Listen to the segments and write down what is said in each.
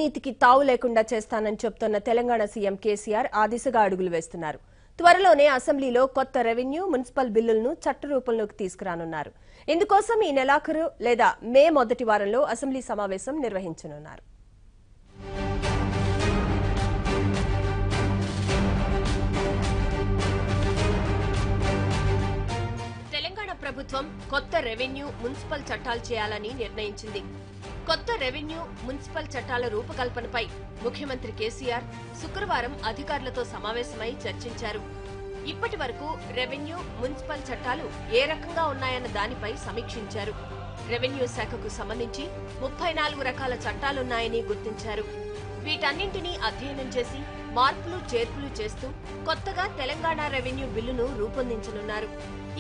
నీతికి తావు లేకుండా చేస్తానని చెప్తున్న తెలంగాణ సీఎం కేసీఆర్ ఆ దిశగా అడుగులు వేస్తున్నారు. త్వరలోనే అసెంబ్లీలో కొత్త రెవెన్యూ, మున్సిపల్ బిల్లులను చట్టరూపంలోకి తీసుకురానున్నారు. ఇందుకోసం ఈ నెలాఖరు లేదా మే మొదటి వారంలో అసెంబ్లీ సమావేశం నిర్వహించనున్నారు. తెలంగాణ ప్రభుత్వం కొత్త రెవెన్యూ, మున్సిపల్ చట్టాలు చేయాలని నిర్ణయించింది. కొత్త రెవెన్యూ, మున్సిపల్ చట్టాల రూపకల్పనపై ముఖ్యమంత్రి కేసీఆర్ శుక్రవారం అధికారులతో సమావేశమై చర్చించారు. ఇప్పటి వరకు రెవెన్యూ, మున్సిపల్ చట్టాలు ఏ రకంగా ఉన్నాయన్న దానిపై సమీక్షించారు. రెవెన్యూ శాఖకు సంబంధించి 34 రకాల చట్టాలున్నాయని గుర్తించారు. వీటన్నింటినీ అధ్యయనం చేసి మార్పులు చేర్పులు చేస్తూ కొత్తగా తెలంగాణ రెవెన్యూ బిల్లును రూపొందించనున్నారు.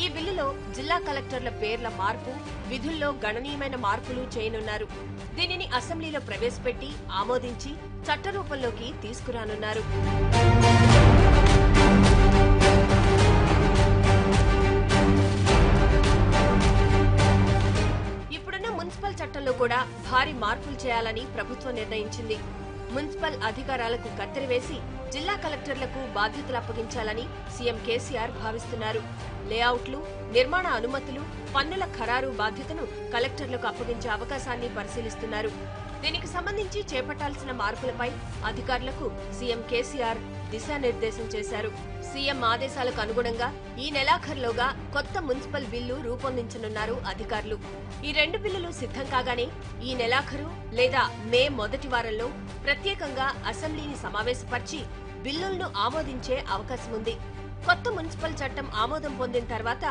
ఈ బిల్లులో జిల్లా కలెక్టర్ల పేర్ల మార్పు, విధుల్లో గణనీయమైన మార్పులు చేయనున్నారు. దీనిని అసెంబ్లీలో ప్రవేశపెట్టి ఆమోదించి చట్టరూపంలోకి తీసుకురానున్నారు. ఇప్పుడున్న మున్సిపల్ చట్టంలో కూడా భారీ మార్పులు చేయాలని ప్రభుత్వం నిర్ణయించింది. మున్సిపల్ అధికారాలకు కత్తెర వేసి జిల్లా కలెక్టర్లకు బాధ్యతలు అప్పగించాలని సీఎం కేసీఆర్ భావిస్తున్నారు. లేఅవుట్లు, నిర్మాణ అనుమతులు, పన్నుల ఖరారు బాధ్యతను కలెక్టర్లకు అప్పగించే అవకాశాన్ని పరిశీలిస్తున్నారు. దీనికి సంబంధించి చేపట్టాల్సిన మార్పులపై అధికారులకు సీఎం కేసీఆర్ దిశానిర్దేశం చేశారు. సీఎం ఆదేశాలకు అనుగుణంగా ఈ నెలాఖరులోగా కొత్త మున్సిపల్ బిల్లు రూపొందించనున్నారు అధికారులు. ఈ 2 బిల్లులు సిద్ధం కాగానే ఈ నెలాఖరు లేదా మే మొదటి వారంలో ప్రత్యేకంగా అసెంబ్లీని సమావేశపరిచి బిల్లులను ఆమోదించే అవకాశం ఉంది. కొత్త మున్సిపల్ చట్టం ఆమోదం పొందిన తర్వాత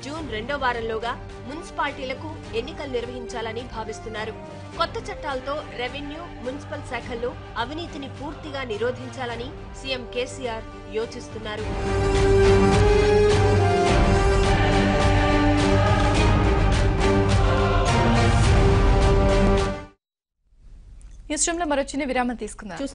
జూన్ 2వ వారంలోగా మున్సిపాలిటీలకు ఎన్నికలు నిర్వహించాలని భావిస్తున్నారు. కొత్త చట్టాలతో రెవెన్యూ, మున్సిపల్ శాఖల్లో అవినీతిని పూర్తిగా నిరోధించాలని సీఎం కేసీఆర్ యోచిస్తున్నారు. ఈ విషయంలో మరో చిన్న విరామం తీసుకుందాం.